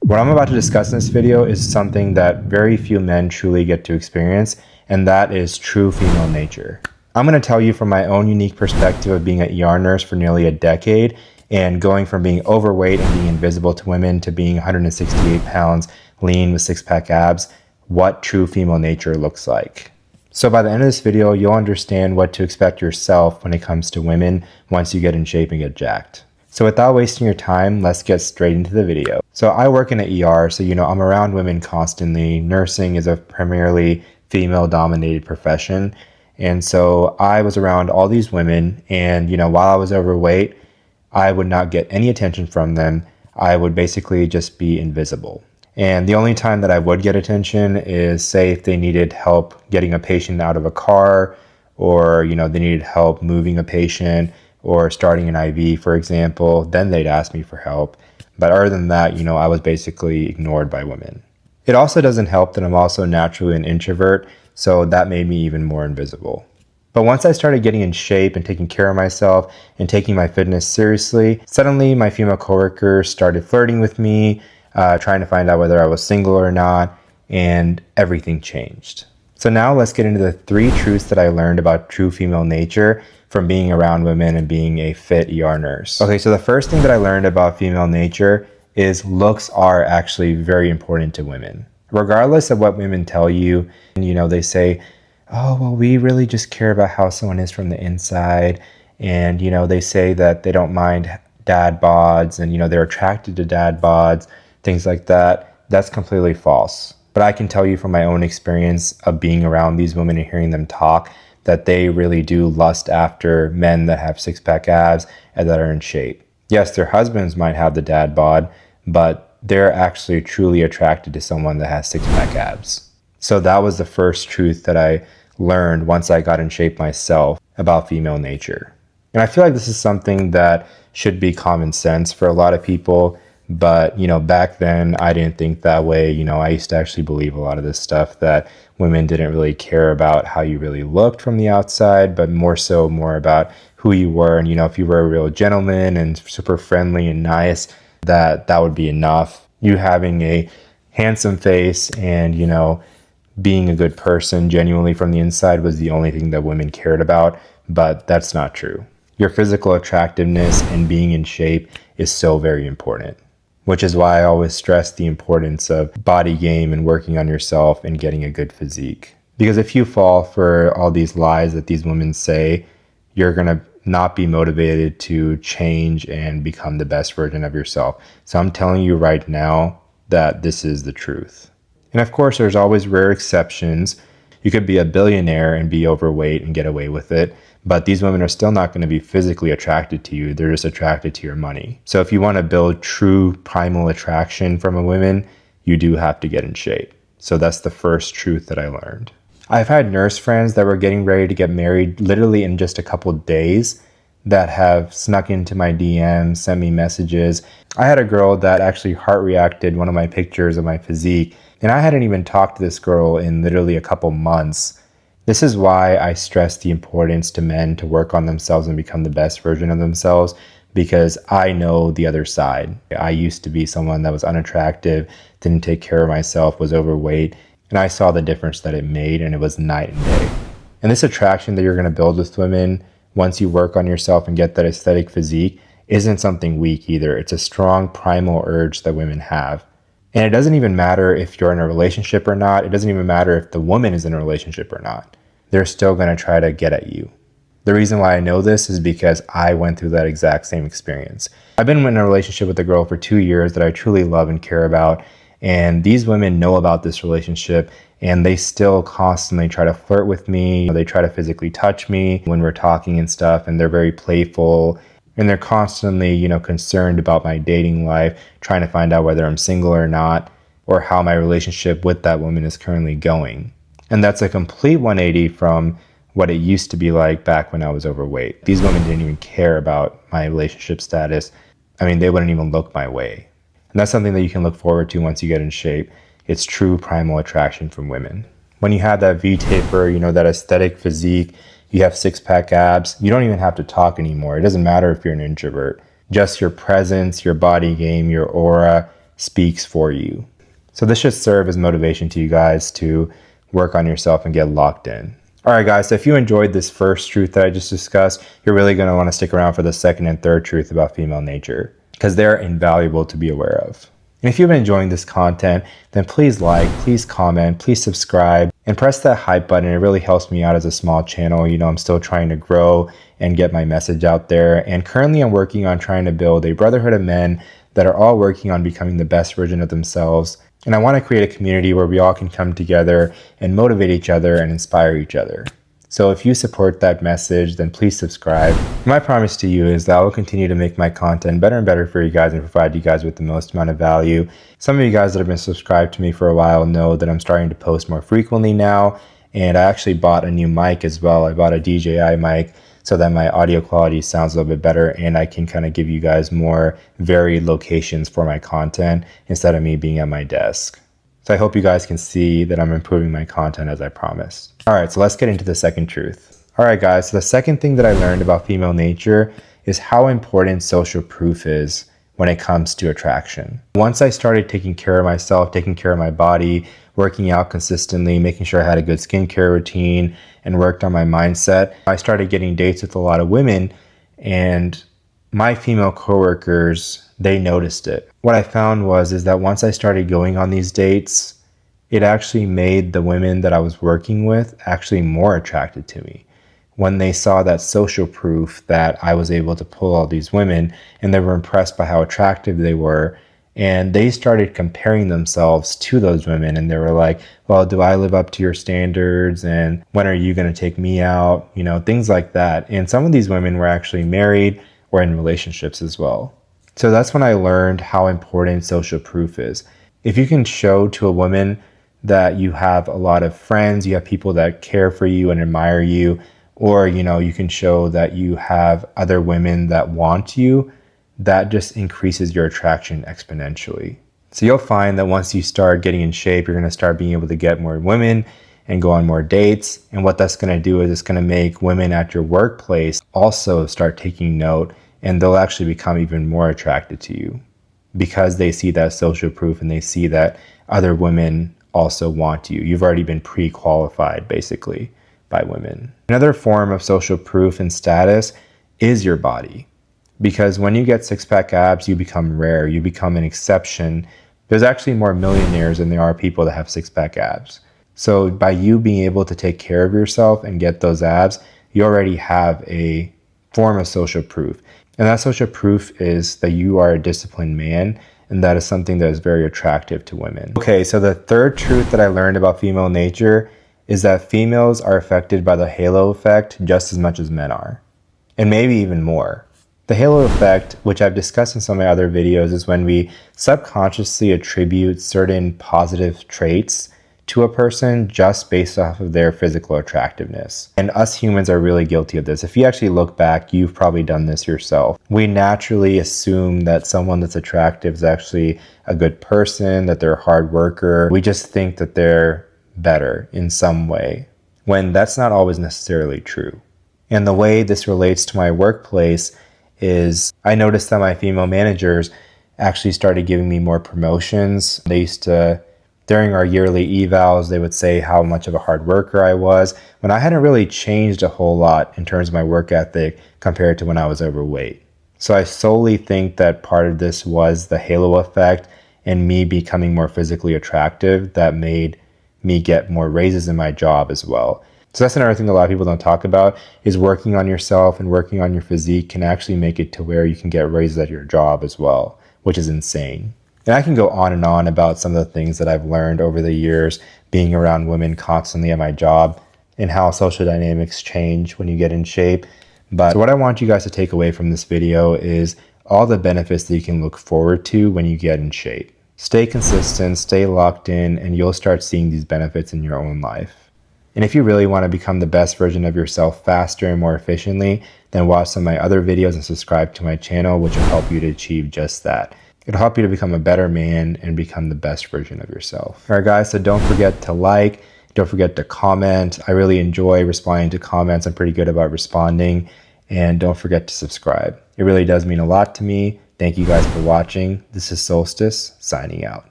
What I'm about to discuss in this video is something that very few men truly get to experience, and that is true female nature. I'm going to tell you from my own unique perspective of being an ER nurse for nearly a decade and going from being overweight and being invisible to women to being 168 pounds, lean with six-pack abs, what true female nature looks like. So by the end of this video, you'll understand what to expect yourself when it comes to women once you get in shape and get jacked. So without wasting your time, let's get straight into the video. So I work in an ER, so I'm around women constantly. Nursing is a primarily female-dominated profession. And so I was around all these women, and while I was overweight, I would not get any attention from them. I would basically just be invisible. And the only time that I would get attention is, say, if they needed help getting a patient out of a car, or they needed help moving a patient, or starting an IV, for example, then they'd ask me for help. But other than that, I was basically ignored by women. It also doesn't help that I'm also naturally an introvert, so that made me even more invisible. But once I started getting in shape and taking care of myself and taking my fitness seriously, suddenly my female coworkers started flirting with me, trying to find out whether I was single or not, and everything changed. So now let's get into the 3 truths that I learned about true female nature from being around women and being a fit ER nurse. Okay, so the first thing that I learned about female nature is looks are actually very important to women. Regardless of what women tell you, they say, oh, well, we really just care about how someone is from the inside. And, they say that they don't mind dad bods and, they're attracted to dad bods, things like that. That's completely false. But I can tell you from my own experience of being around these women and hearing them talk that they really do lust after men that have six-pack abs and that are in shape. Yes, their husbands might have the dad bod, but they're actually truly attracted to someone that has six-pack abs. So that was the first truth that I learned once I got in shape myself about female nature. And I feel like this is something that should be common sense for a lot of people. But, back then I didn't think that way. I used to actually believe a lot of this stuff that women didn't really care about how you really looked from the outside, but more about who you were. And, if you were a real gentleman and super friendly and nice, that would be enough. You having a handsome face and, being a good person genuinely from the inside was the only thing that women cared about. But that's not true. Your physical attractiveness and being in shape is so very important. Which is why I always stress the importance of body game and working on yourself and getting a good physique. Because if you fall for all these lies that these women say, you're going to not be motivated to change and become the best version of yourself. So I'm telling you right now that this is the truth. And of course, there's always rare exceptions. You could be a billionaire and be overweight and get away with it. But these women are still not going to be physically attracted to you. They're just attracted to your money. So if you want to build true primal attraction from a woman, you do have to get in shape. So that's the first truth that I learned. I've had nurse friends that were getting ready to get married literally in just a couple days that have snuck into my DMs, sent me messages. I had a girl that actually heart reacted one of my pictures of my physique, and I hadn't even talked to this girl in literally a couple months. This is why I stress the importance to men to work on themselves and become the best version of themselves, because I know the other side. I used to be someone that was unattractive, didn't take care of myself, was overweight, and I saw the difference that it made, and it was night and day. And this attraction that you're going to build with women once you work on yourself and get that aesthetic physique isn't something weak either. It's a strong primal urge that women have. And it doesn't even matter if you're in a relationship or not. It doesn't even matter if the woman is in a relationship or not. They're still going to try to get at you. The reason why I know this is because I went through that exact same experience. I've been in a relationship with a girl for 2 years that I truly love and care about. And these women know about this relationship and they still constantly try to flirt with me. They try to physically touch me when we're talking and stuff. And they're very playful. And they're constantly, concerned about my dating life, trying to find out whether I'm single or not, or how my relationship with that woman is currently going. And that's a complete 180 from what it used to be like back when I was overweight. These women didn't even care about my relationship status. They wouldn't even look my way. And that's something that you can look forward to once you get in shape. It's true primal attraction from women. When you have that V-taper, that aesthetic physique, you have six-pack abs, you don't even have to talk anymore. It doesn't matter if you're an introvert. Just your presence, your body game, your aura speaks for you. So this should serve as motivation to you guys to work on yourself and get locked in. All right, guys, so if you enjoyed this first truth that I just discussed, you're really going to want to stick around for the second and third truth about female nature, because they're invaluable to be aware of. And if you've been enjoying this content, then please like, please comment, please subscribe, and press that hype button. It really helps me out as a small channel. You know, I'm still trying to grow and get my message out there. And currently I'm working on trying to build a brotherhood of men that are all working on becoming the best version of themselves. And I want to create a community where we all can come together and motivate each other and inspire each other. So if you support that message, then please subscribe. My promise to you is that I will continue to make my content better and better for you guys and provide you guys with the most amount of value. Some of you guys that have been subscribed to me for a while know that I'm starting to post more frequently now. And I actually bought a new mic as well. I bought a DJI mic so that my audio quality sounds a little bit better and I can kind of give you guys more varied locations for my content instead of me being at my desk. So I hope you guys can see that I'm improving my content as I promised. All right, so let's get into the second truth. All right, guys, so the second thing that I learned about female nature is how important social proof is when it comes to attraction. Once I started taking care of myself, taking care of my body, working out consistently, making sure I had a good skincare routine, and worked on my mindset, I started getting dates with a lot of women, and my female coworkers, they noticed it. What I found is that once I started going on these dates, it actually made the women that I was working with actually more attracted to me. When they saw that social proof that I was able to pull all these women, and they were impressed by how attractive they were, and they started comparing themselves to those women, and they were like, well, do I live up to your standards? And when are you going to take me out? You know, things like that. And some of these women were actually married or in relationships as well. So that's when I learned how important social proof is. If you can show to a woman that you have a lot of friends, you have people that care for you and admire you, or, you know, you can show that you have other women that want you, that just increases your attraction exponentially. So you'll find that once you start getting in shape, you're going to start being able to get more women and go on more dates. And what that's going to do is it's going to make women at your workplace also start taking note, and they'll actually become even more attracted to you because they see that social proof and they see that other women also want you. You've already been pre-qualified basically by women. Another form of social proof and status is your body. Because when you get six-pack abs, you become rare. You become an exception. There's actually more millionaires than there are people that have six-pack abs. So by you being able to take care of yourself and get those abs, you already have a form of social proof. And that social proof is that you are a disciplined man, and that is something that is very attractive to women. Okay, so the third truth that I learned about female nature is that females are affected by the halo effect just as much as men are, and maybe even more. The halo effect, which I've discussed in some of my other videos, is when we subconsciously attribute certain positive traits to a person just based off of their physical attractiveness. And us humans are really guilty of this. If you actually look back, you've probably done this yourself. We naturally assume that someone that's attractive is actually a good person, that they're a hard worker. We just think that they're better in some way, when that's not always necessarily true. And the way this relates to my workplace is I noticed that my female managers actually started giving me more promotions. They used to, during our yearly evals, they would say how much of a hard worker I was, when I hadn't really changed a whole lot in terms of my work ethic compared to when I was overweight. So I solely think that part of this was the halo effect and me becoming more physically attractive that made me get more raises in my job as well. So that's another thing that a lot of people don't talk about, is working on yourself and working on your physique can actually make it to where you can get raises at your job as well, which is insane. And I can go on and on about some of the things that I've learned over the years being around women constantly at my job and how social dynamics change when you get in shape. But so what I want you guys to take away from this video is all the benefits that you can look forward to when you get in shape. Stay consistent, stay locked in, and you'll start seeing these benefits in your own life. And if you really want to become the best version of yourself faster and more efficiently, then watch some of my other videos and subscribe to my channel, which will help you to achieve just that. It'll help you to become a better man and become the best version of yourself. All right, guys, so don't forget to like, don't forget to comment. I really enjoy responding to comments. I'm pretty good about responding. And don't forget to subscribe. It really does mean a lot to me. Thank you guys for watching. This is Solstice, signing out.